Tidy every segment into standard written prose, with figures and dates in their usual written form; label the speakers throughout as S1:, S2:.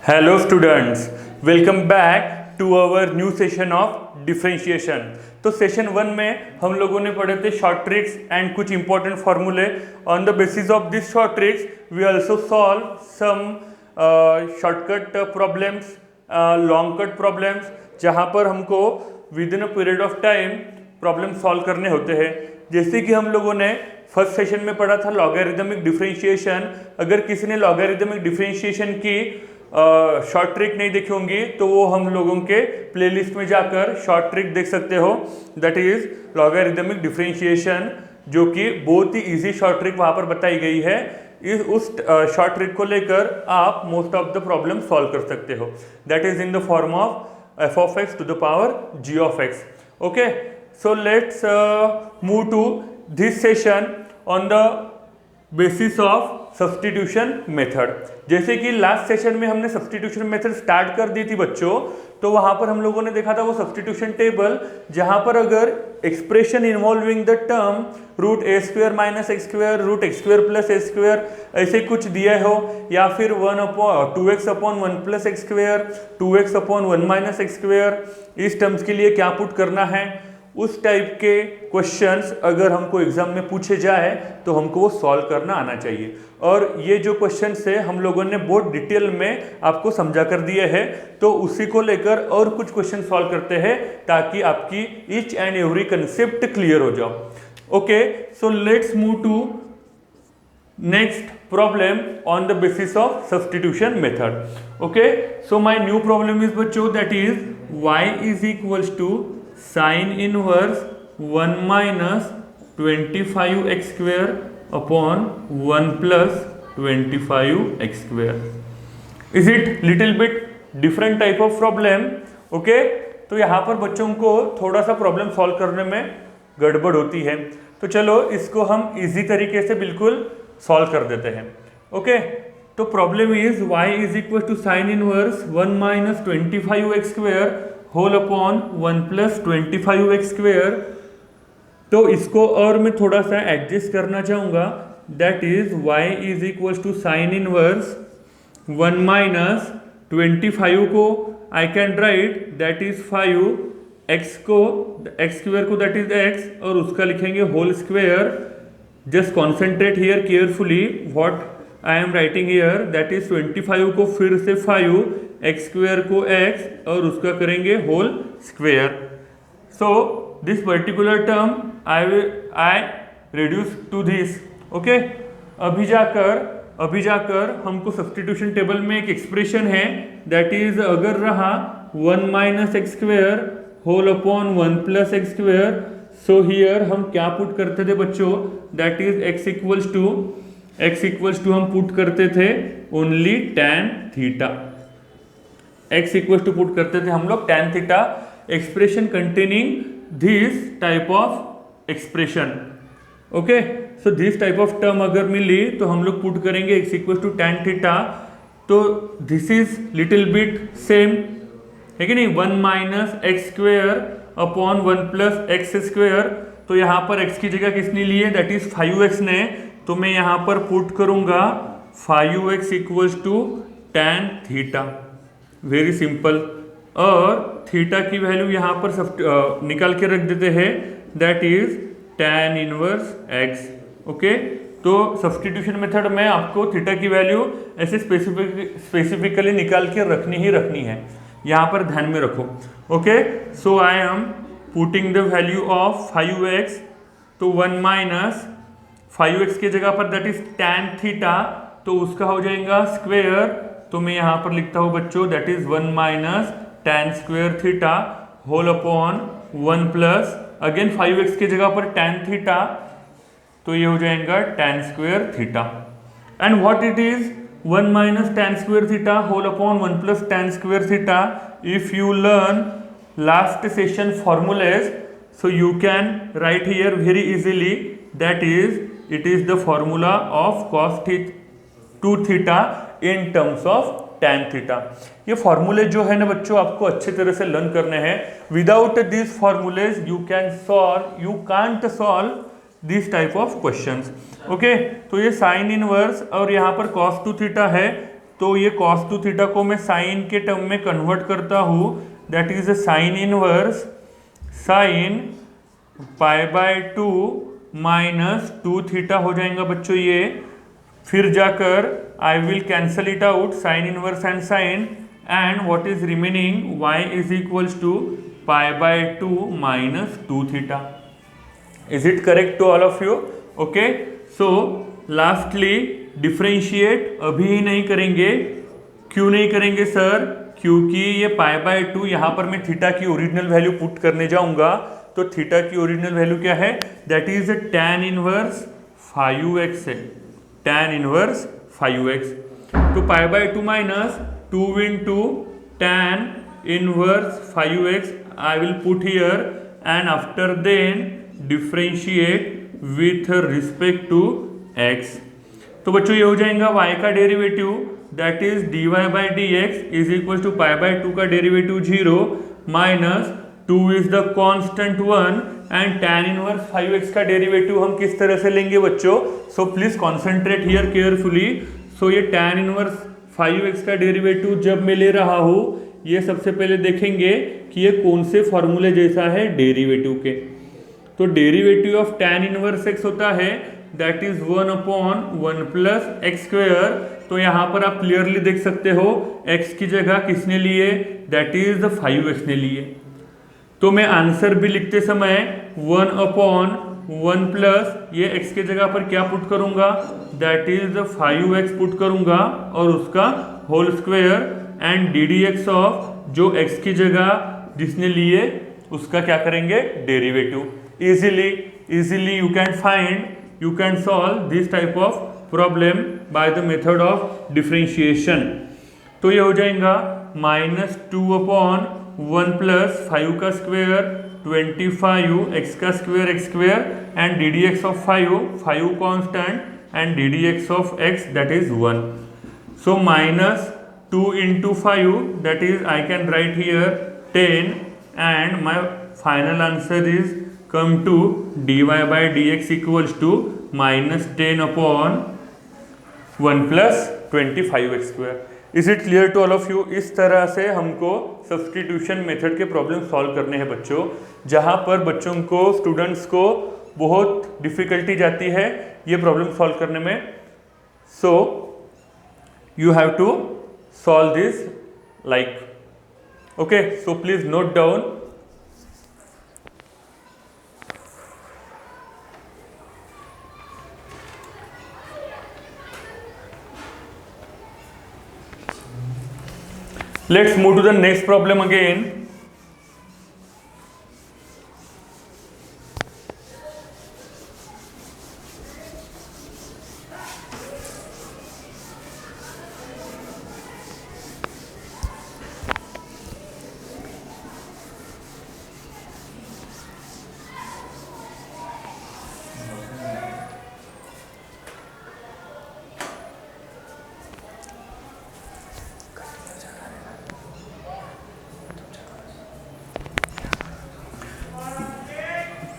S1: Hello students, welcome back to our new session of differentiation. तो session 1 में हम लोगों ने पढ़े थे शॉर्ट ट्रिक्स एंड कुछ इंपॉर्टेंट फार्मूले। On the basis of this short tricks we also solve some shortcut problems, long cut problems, जहाँ पर हमको within a period of time problem solve करने होते हैं। जैसे कि हम लोगों ने फर्स्ट सेशन में पढ़ा था लॉगरिदमिक डिफरेंशिएशन। अगर किसी ने लॉगरिदमिक डिफरेंशिएशन की शॉर्ट ट्रिक नहीं देखी होंगी तो वो हम लोगों के प्लेलिस्ट में जाकर शॉर्ट ट्रिक देख सकते हो, दैट इज लॉगरिदमिक डिफरेंशिएशन, जो कि बहुत ही इजी शॉर्ट ट्रिक वहां पर बताई गई है। उस शॉर्ट ट्रिक को लेकर आप most of the problem solve कर सकते हो, that is in the form of F of X to the power G of X. Okay, so let's move to this session on the basis of substitution method. जैसे कि last session में हमने substitution method start कर दी थी बच्चों, तो वहां पर हम लोगों ने देखा था वो सब्स्टिट्यूशन टेबल, जहां पर अगर expression involving the term root A square minus X square root X square plus A square ऐसे कुछ दिया हो, या फिर 2x upon 1 plus X square 2x upon 1 minus X square, इस टर्म्स के लिए क्या पुट करना है, उस टाइप के क्वेश्चंस अगर हमको एग्जाम में पूछे जाए तो हमको वो सॉल्व करना आना चाहिए। और ये जो क्वेश्चंस है हम लोगों ने बहुत डिटेल में आपको समझा कर दिए हैं, तो उसी को लेकर और कुछ क्वेश्चन सॉल्व करते हैं ताकि आपकी each and every concept clear हो जाओ। Okay, so let's move to next problem on the basis of substitution method. Okay, so my new problem is बच्चों that is y is equals to sin inverse 1 minus 25x square upon 1 plus 25x square. Is it little bit different type of problem? Okay, तो यहाँ पर बच्चों को थोड़ा सा problem solve करने में गड़बड़ होती है, तो चलो इसको हम इजी तरीके से बिल्कुल सॉल्व कर देते हैं। ओके, तो problem is y is equal to sine inverse 1 minus 25x square whole upon 1 plus 25x square. तो इसको और मैं थोड़ा सा एडजस्ट करना चाहूँगा, that is y is equal to sine inverse 1 minus 25 को I can write that is 5, x को x स्क्वेयर को दैट इज x और उसका लिखेंगे whole square. Just concentrate here carefully what I am writing here, that is 25 को फिर से 5, x square को x और उसका करेंगे whole square. So this particular term I reduce to this. Okay, अभी जाकर हमको सब्स्टिट्यूशन टेबल में एक एक्सप्रेशन है, दैट इज अगर रहा 1 minus X square whole upon 1 plus X square, so here हम क्या पुट करते थे बच्चों, that is x equals to हम पुट करते थे only tan theta. x equals to put करते थे हम लोग tan theta, expression containing this type of expression. Okay, so this type of term अगर मिली तो हम लोग पुट करेंगे x equals to tan theta. तो this is little bit same है कि नहीं, 1 minus X square upon 1 plus X square. तो यहाँ पर x की जगह किसने ली है, दैट इज 5x ने, तो मैं यहाँ पर पुट करूँगा 5x equals to tan theta, very simple. और थीटा की वैल्यू यहाँ पर निकाल के रख देते हैं, that is tan inverse x। Okay, तो सब्स्टिट्यूशन मेथड में आपको थीटा की वैल्यू ऐसे स्पेसिफिकली निकाल के रखनी है, यहाँ पर ध्यान में रखो। Okay, so I am putting the value of 5x, तो 1 माइनस 5x की जगह पर दैट इज tan थीटा, तो उसका हो जाएगा स्क्वेयर। तो मैं यहाँ पर लिखता हूँ बच्चों that is 1 minus tan square theta whole upon 1 plus again 5x की जगह पर tan थीटा, तो ये हो जाएगा tan square theta. And what it is 1 minus tan square theta whole upon 1 plus tan square theta. If you learn last session formulas, so you can write here very easily, that is it is the formula of cos 2 theta in terms of tan theta. ये फॉर्मूले जो है ना बच्चों आपको अच्छे तरह से लर्न करने हैं। Without this formulas you can't solve this type of questions. Okay, तो ये साइन इनवर्स और यहाँ पर cos 2 थीटा है, तो ये cos 2 थीटा को मैं साइन के टर्म में कन्वर्ट करता हूँ, that is sine inverse sine pi by 2 minus 2 theta हो जाएगा बच्चों ये। फिर जाकर I will cancel it out sine inverse and sine, and what is remaining y is equals to pi by 2 minus 2 theta. Is it correct to all of you? Okay, so lastly differentiate अभी ही नहीं करेंगे। क्यों नहीं करेंगे sir? क्योंकि ये पाई by 2 यहाँ पर मैं थीटा की ओरिजिनल वैल्यू पुट करने जाऊंगा, तो थीटा की ओरिजिनल वैल्यू क्या है? That is tan inverse 5x है, tan इनवर्स 5x। तो pi by 2 minus 2 into tan inverse 5x I will put here, and after then differentiate with respect to x। तो बच्चों ये हो जाएगा y का derivative, that is dy by D x is equal to pi by 2 का derivative 0 minus 2 is the constant 1, and tan inverse 5x का derivative हम किस तरह से लेंगे बच्चों? So please concentrate here carefully. सो ये tan इनवर्स 5x का डेरिवेटिव जब मैं ले रहा हूँ, ये सबसे पहले देखेंगे कि ये कौन से फॉर्मूले जैसा है डेरिवेटिव के। तो derivative of tan inverse x होता है that is 1 upon 1 plus X square. तो यहाँ पर आप क्लियरली देख सकते हो x की जगह किसने लिए? दैट इज 5x ने लिए। तो मैं आंसर भी लिखते समय 1 अपॉन 1 प्लस ये x की जगह पर क्या पुट करूंगा? दैट इज 5x पुट करूंगा और उसका whole square, and D D x of जो x की जगह जिसने लिए उसका क्या करेंगे? Derivative. Easily you can solve this type of problem by the method of differentiation। तो ये हो जाएगा माइनस 2 अपॉन 1 प्लस 5 का स्क्वेयर 25 x का square and D D x of 5 constant and D D x of x that is 1। So minus 2 into 5 that is I can right here 10, and my final answer is come to dy by dx equals to minus 10 upon 1 plus 25x square। Is it clear to all of you? इस तरह से हमको substitution method के problem solve करने हैं बच्चों, जहाँ पर बच्चों को स्टूडेंट्स को बहुत डिफिकल्टी जाती है ये प्रॉब्लम सॉल्व करने में। So you have to solve this like, okay. So please note down. Let's move to the next problem again।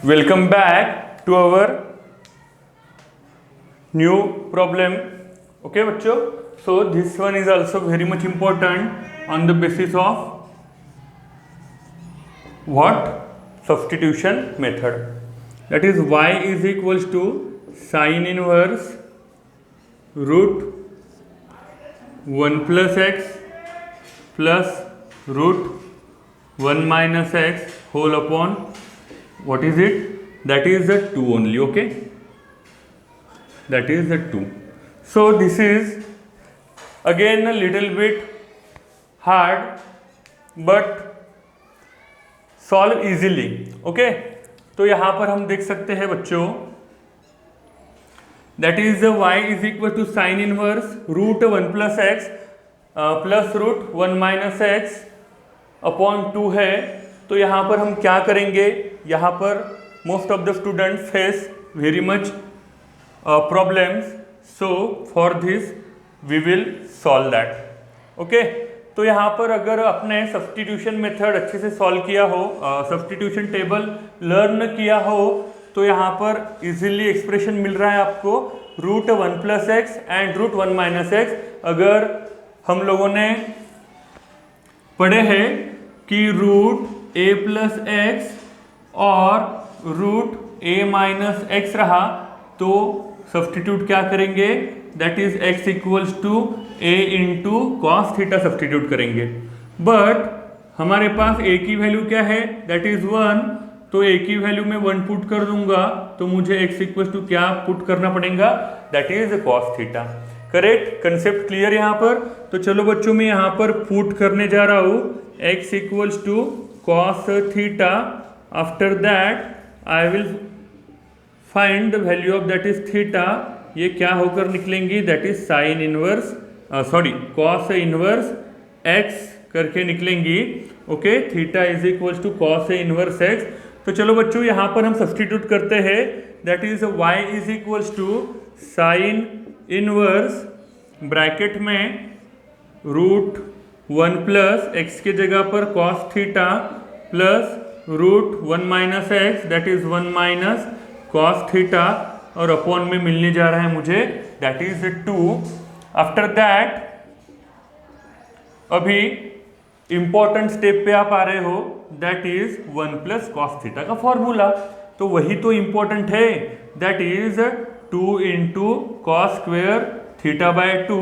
S1: Welcome back to our new problem, okay बच्चों। So this one is also very much important on the basis of what? Substitution method, that is y is equals to sin inverse root 1 plus x plus root 1 minus x whole upon what is it? That is the 2 only, okay, that is the 2। so this is again a little bit hard but solve easily, okay। तो यहाँ पर हम देख सकते हैं बच्चों that is y is equal to sin inverse root 1 plus x plus root 1 minus x upon 2 है। तो यहाँ पर हम क्या करेंगे? यहाँ पर most of the student face very much problems, so for this we will solve that, okay. तो यहाँ पर अगर आपने सब्सटीट्यूशन मेथड अच्छे से सॉल्व किया हो, सब्सटीट्यूशन टेबल लर्न किया हो, तो यहाँ पर इजीली एक्सप्रेशन मिल रहा है आपको root 1 plus X and root 1 minus X. अगर हम लोगों ने पढ़े हैं कि रूट ए प्लस एक्स और रूट ए माइनस एक्स रहा, तो सब्सटीट्यूट क्या करेंगे, that is X equals to A into cos theta substitute करेंगे। बट हमारे पास ए की वैल्यू क्या है, दैट इज 1, तो ए की वैल्यू में 1 पुट कर दूंगा तो मुझे एक्स इक्वल्स टू क्या पुट करना पड़ेगा, that is cos theta. Correct, concept clear यहाँ पर। तो चलो बच्चों मैं यहाँ पर पुट करने जा रहा हूँ x equals to cos theta. After that I will find the value of that is theta. ये क्या होकर निकलेंगी, that is sine inverse cos inverse x करके निकलेंगी। Okay, theta is equals to cos inverse x। तो चलो बच्चों यहाँ पर हम सब्सटीट्यूट करते हैं, that is y is equals to sine inverse bracket में रूट 1 प्लस एक्स के जगह पर cos theta plus root 1 minus X that is 1 minus cos theta, और अपॉन में मिलने जा रहा है मुझे दैट इज 2। आफ्टर दैट अभी इंपॉर्टेंट स्टेप पे आप आ रहे हो, that is 1 plus cos theta का फॉर्मूला। तो वही तो इंपॉर्टेंट है, that is 2 into cos square theta by 2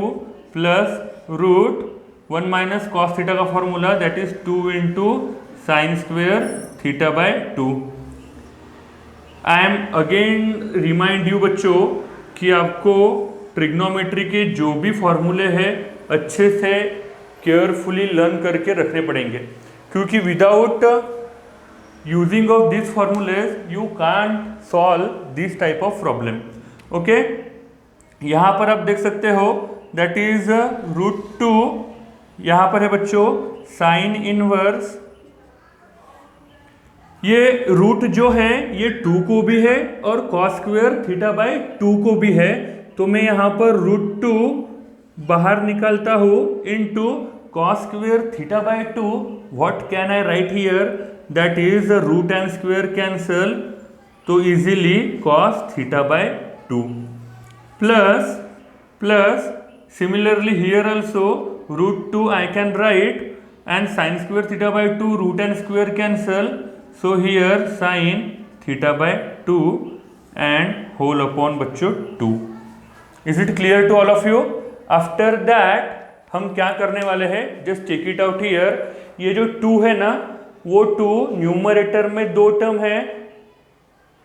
S1: plus root 1 minus cos theta का formula that is 2 into sine square theta by 2। I am again remind you बच्चों कि आपको trigonometry के जो भी फॉर्मूले हैं अच्छे से केयरफुली लर्न करके रखने पड़ेंगे, क्योंकि without using of this formulas you can't solve this type of problem. Okay, यहाँ पर आप देख सकते हो दैट इज रूट 2, यहाँ पर है बच्चों साइन इनवर्स, ये रूट जो है ये 2 को भी है और कॉस स्क्वेयर थीटा बाय 2 को भी है। तो मैं यहाँ पर रूट 2 बाहर निकालता हूँ into cos square theta by 2। What can I write here, that is root and square cancel, तो easily cos theta by 2 plus similarly here also root 2 I can write and sine square theta by 2 root and square cancel, so here sin theta by 2 and whole upon बच्चों 2। Is it clear to all of you? After that हम क्या करने वाले हैं, just check it out here। ये जो 2 है ना, वो 2 न्यूमरेटर में 2 टर्म है,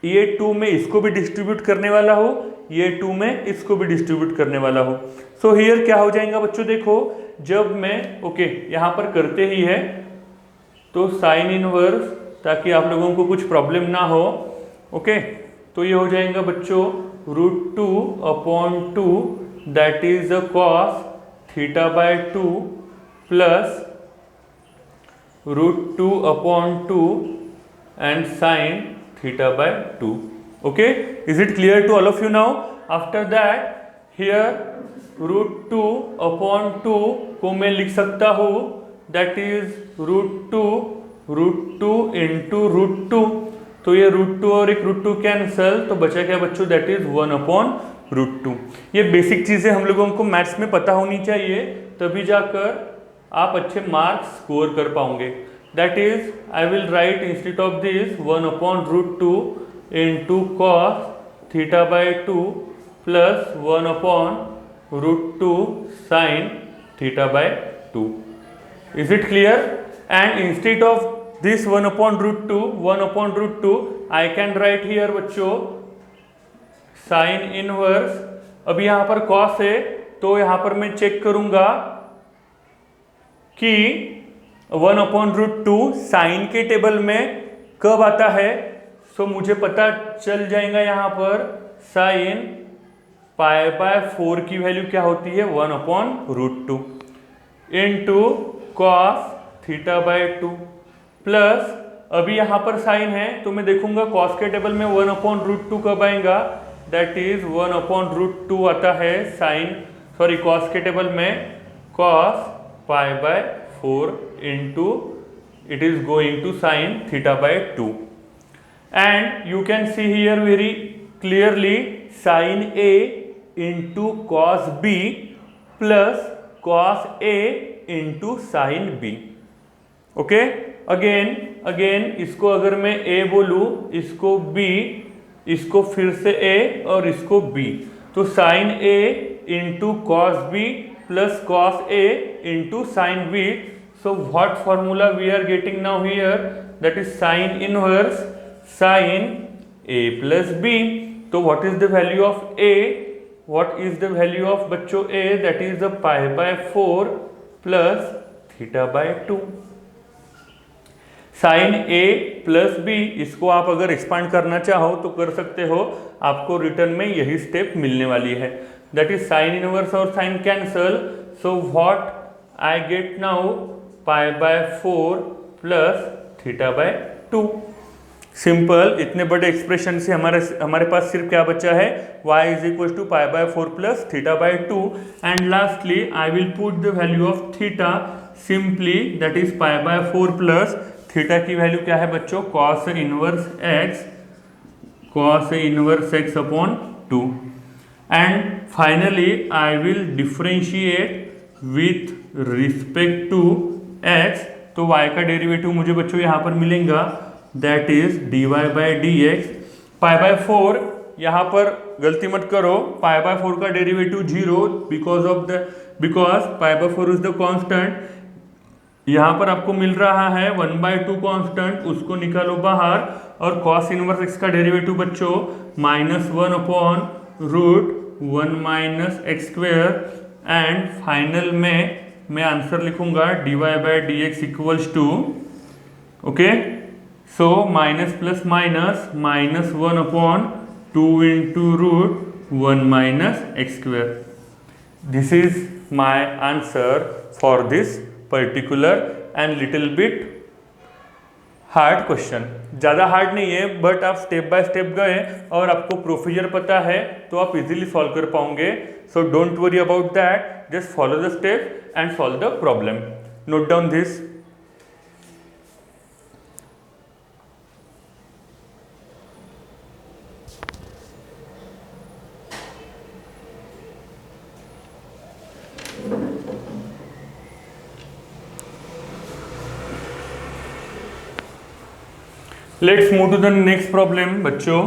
S1: ये 2 में इसको भी डिस्ट्रीब्यूट करने वाला हो, ये 2 में इसको भी डिस्ट्रीब्यूट करने वाला हो। So here क्या हो जाएगा बच्चों, देखो जब मैं यहाँ पर करते ही है तो साइन इनवर्स, ताकि आप लोगों को कुछ प्रॉब्लम ना हो। ओके, तो ये हो जाएगा बच्चों root 2 upon 2 that is cos theta by 2 plus root 2 upon 2 and sine theta by 2। Okay, is it clear to all of you now? After that here root 2 upon 2 को मैं लिख सकता हूँ that is root 2 into root 2, तो ये root 2 और एक root 2 cancel, तो बचा क्या बच्चों, दैट इज 1 अपॉन रूट 2। ये बेसिक चीजें हम लोगों को मैथ्स में पता होनी चाहिए, तभी जाकर आप अच्छे मार्क्स स्कोर कर पाओगे। That is I will write instead of this 1 upon root 2 into cos theta by 2 plus 1 upon root 2 sine theta by 2। Is it clear? And instead of this 1 upon root 2 I can write here बच्चों sine inverse. अब यहाँ पर cos है, तो यहाँ पर मैं check करूंगा कि 1 upon root 2 साइन के टेबल में कब आता है। सो मुझे पता चल जाएगा यहाँ पर साइन पाई बाय 4 की वैल्यू क्या होती है, 1 upon root 2 into cos theta by 2 plus अभी यहाँ पर साइन है, तो मैं देखूंगा कॉस के टेबल में 1 अपॉन रूट 2 कब आएगा, दैट इज 1 अपॉन रूट 2 आता है कॉस के टेबल में cos pi by 4 into it is going to sine theta by 2। And you can see here very clearly sine A into cos B plus cos A into sine B। Okay, again इसको अगर मैं A बोलूं, इसको B, इसको फिर से A और इसको B, तो sine A into cos B plus cos A into sine B। So what formula we are getting now here, that is sine inverse sine A plus B। तो what is the value of A, what is the value of बच्चों A, that is the pi by 4 plus theta by 2। Sine A plus B, इसको आप अगर expand करना चाहो तो कर सकते हो, आपको रिटर्न में यही स्टेप मिलने वाली है, दैट इज साइन इनवर्स और sine cancel. So what I get now, pi by 4 plus theta by 2। Simple, इतने बड़े एक्सप्रेशन से हमारे पास सिर्फ क्या बचा है, y is equal to pi by 4 plus theta by 2। And lastly I will put the value of theta simply, that is pi by 4 plus theta की value क्या है बच्चों, cos inverse x upon 2। And finally I will differentiate with respect to x, तो y का derivative मुझे बच्चों यहाँ पर मिलेगा, that is dy by D X. Pi by 4 यहाँ पर गलती मत करो, पाई बाय 4 का derivative 0 because pi by 4 is the constant. यहाँ पर आपको मिल रहा है 1/2 कांस्टेंट, उसको निकालो बाहर, और cos इनवर्स x का डेरिवेटिव बच्चों -1 upon root 1 minus X square. And final में मैं आंसर लिखूंगा dy by D X equals to, okay, so minus plus minus -1 upon 2 into root 1 minus X square. This is my answer for this particular and little bit hard question. ज़्यादा hard नहीं है, but आप step by step गए और आपको procedure पता है तो आप इजीली सॉल्व कर पाओगे। So don't worry about that, just follow the step and solve the problem. Note down this. Let's move to the next problem बच्चों।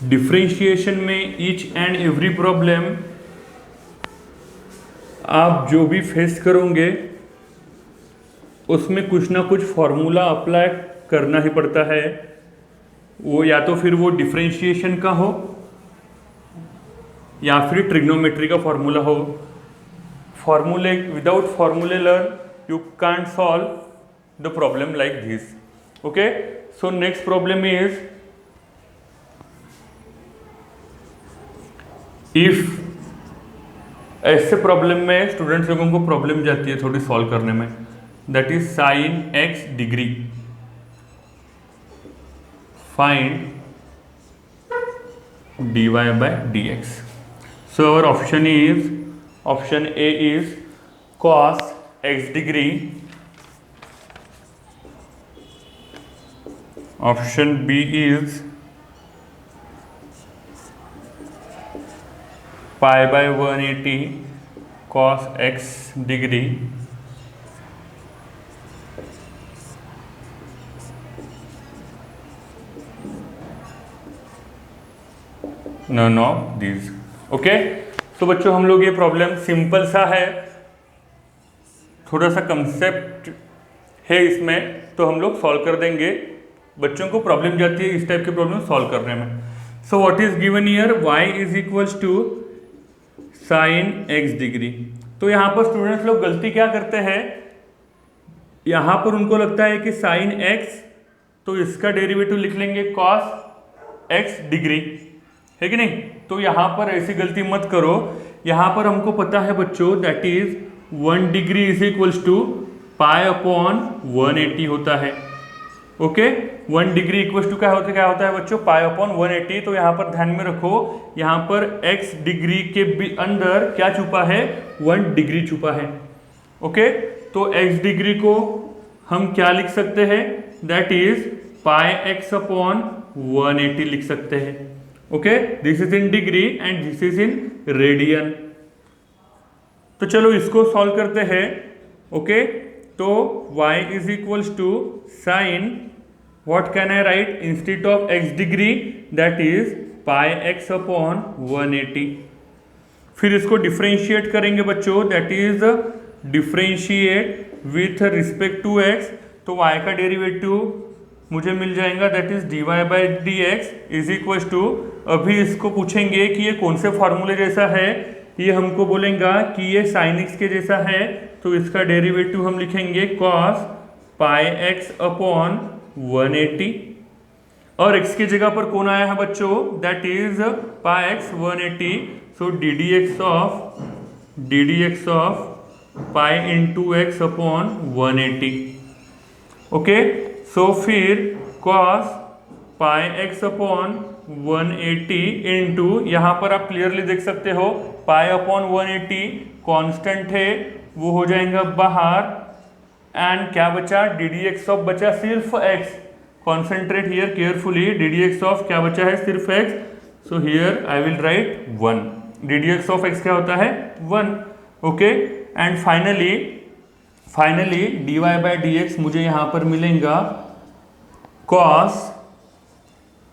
S1: डिफरेंशिएशन में ईच एंड एवरी प्रॉब्लम आप जो भी फेस करोगे उसमें कुछ ना कुछ फॉर्मूला अप्लाई करना ही पड़ता है, वो या तो फिर वो डिफरेंशिएशन का हो या फिर ट्रिग्नोमेट्री का फॉर्मूला हो। फॉर्मूले विदाउट फॉर्मूले learn you can't solve the problem like this. Okay, so next problem is, if ऐसे प्रॉब्लम में स्टूडेंट्स लोगों को प्रॉब्लम जाती है थोड़ी सॉल्व करने में, that is sine x degree, find dy by dx। So our option A is cos x degree, option B is pi by 180 cos x degree, none of this. Okay, तो बच्चों हम लोग ये प्रॉब्लम सिंपल सा है, थोड़ा सा concept है इसमें, तो हम लोग सॉल्व कर देंगे। बच्चों को प्रॉब्लम जाती है इस टाइप के प्रॉब्लम सॉल्व करने में। So what is given here, y is equals to sine x degree. तो यहाँ पर स्टूडेंट्स लोग गलती क्या करते हैं, यहाँ पर उनको लगता है कि साइन x, तो इसका डेरिवेटिव लिख लेंगे cos x डिग्री, है कि नहीं। तो यहाँ पर ऐसी गलती मत करो, यहाँ पर हमको पता है बच्चों that is 1 degree is equals to pi upon 180 होता है। ओके, 1 डिग्री इक्वल्स टू क्या होता है बच्चों, पाई अपॉन 180। तो यहाँ पर ध्यान में रखो, यहाँ पर x डिग्री के भी अंदर क्या छुपा है, 1 डिग्री छुपा है। ओके, तो x डिग्री को हम क्या लिख सकते हैं, that is pi x upon 180 लिख सकते हैं। Okay, this is in degree and this is in radian. तो चलो इसको सॉल्व करते हैं। ओके, तो y is equals to sine, what can I write instead of x degree, that is pi x upon 180। फिर इसको डिफ्रेंशिएट करेंगे बच्चों, that is differentiate with respect to x। तो y का डेरिवेटिव मुझे मिल जाएगा, that is dy by D x is equal to, अभी इसको पूछेंगे कि ये कौन से फॉर्मूले जैसा है। ये हमको बोलेगा कि ये साइन x के जैसा है, तो इसका डेरिवेटिव हम लिखेंगे cos पाई x अपॉन 180, और x की जगह पर कौन आया है बच्चों, that is pi x 180। So d D x of pi into x upon 180। Okay, so फिर cos पाई x अपॉन 180 इंटू, यहाँ पर आप क्लियरली देख सकते हो पाई अपॉन 180 कांस्टेंट है, वो हो जाएगा बाहर, एंड क्या बचा, डी डी एक्स ऑफ बचा सिर्फ x। Concentrate here carefully, D D x of क्या बचा है, सिर्फ x। So here I will right 1, D D x of x क्या होता है 1। Okay, and finally dy by D x मुझे यहाँ पर मिलेगा cos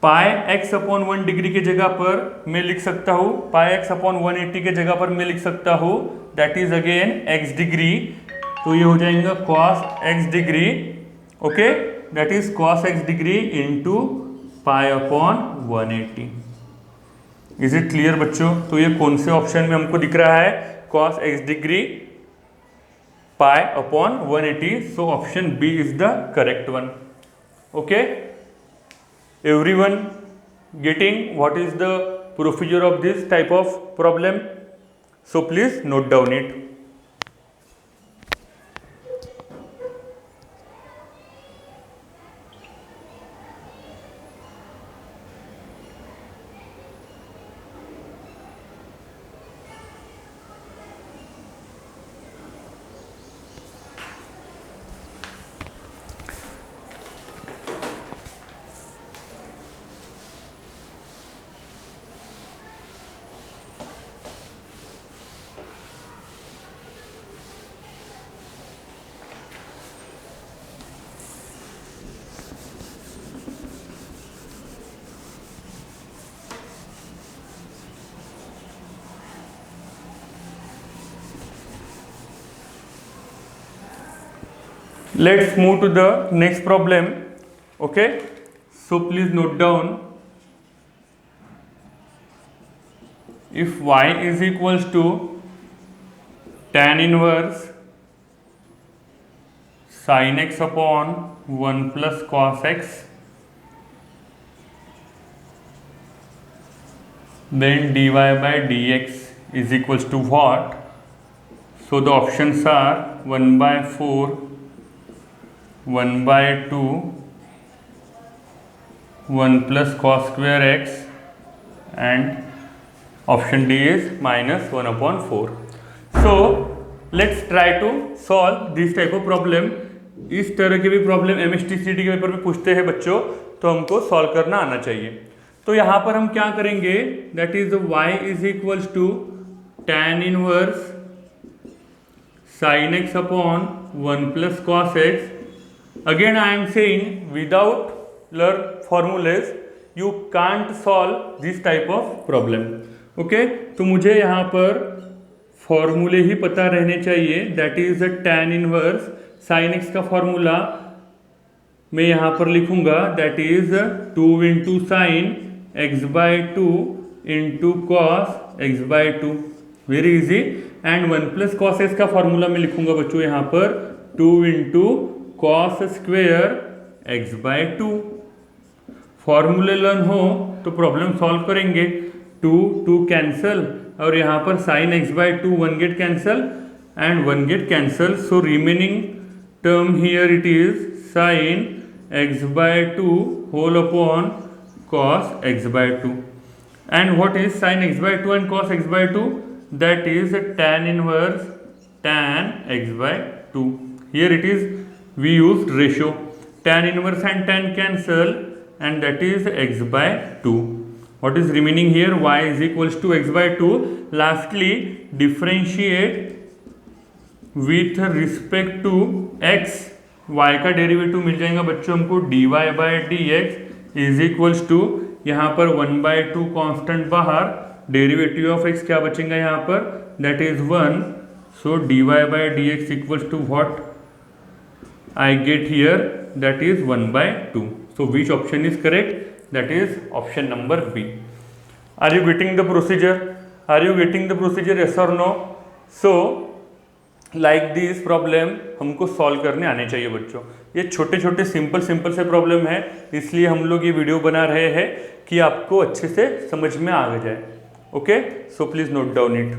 S1: pi x upon 1 degree की जगह पर मैं लिख सकता हूँ, पाई x अपॉन 180 के जगह पर मैं लिख सकता हूँ, that is again x degree. तो ये हो जाएगा cos x degree, okay, that is cos x degree into pi upon 180। Is it clear बच्चों? तो ये कौन से ऑप्शन में हमको दिख रहा है, cos x degree pi upon 180। So option B is the correct one. Okay, everyone getting what is the procedure of this type of problem? So please note down it. Let's move to the next problem. Okay, so please note down, if y is equals to tan inverse sin x upon 1 plus cos x, then dy by dx is equals to what? So the options are 1 by 4, 1 by 2, 1 plus cos square x, and option D is minus 1 upon 4. So let's try to solve this type of problem. इस तरह के भी problem MSTCD के paper में पूछते हैं बच्चों, तो हमको सॉल्व करना आना चाहिए। तो यहाँ पर हम क्या करेंगे, that is y is equals to tan inverse sin x upon 1 plus cos x. Again I am saying, without learn formulas you can't solve this type of problem. Okay, तो मुझे यहाँ पर फॉर्मूले ही पता रहने चाहिए, that is tan inverse sin x का formula मैं यहाँ पर लिखूंगा, that is 2 into sign x by 2 into cos x by 2, very easy. And 1 plus cos x का फॉर्मूला मैं लिखूंगा बच्चों यहाँ पर 2 into cos square x by 2। फॉर्मूले लर्न हो तो प्रॉब्लम सॉल्व करेंगे, 2 कैंसल, और यहाँ पर sine x by 2 1 get cancel and 1 get cancel. So remaining term here it is sine x by 2 whole upon cos x by 2। And what is sine x by 2 and cos x by 2? That is tan inverse tan x by 2। Here it is we used ratio, tan inverse and tan cancel, and that is x by 2. what is remaining here, y is equals to x by 2. Lastly, differentiate with respect to x, y का derivative मिल जाएगा बच्चों हमको dy by dx is equals to, यहाँ पर 1/2 constant बाहर, derivative of x क्या बचेगा यहाँ पर, that is 1. So dy by dx equals to what I get here, that is 1/2. So which option is correct? That is option number B. Are you getting the procedure? Are you getting the procedure, yes or no? So like this problem हमको solve करने आने चाहिए बच्चों. ये छोटे छोटे simple से problem है, इसलिए हम लोग ये वीडियो बना रहे हैं कि आपको अच्छे से समझ में आ जाए. Okay, so please note down it.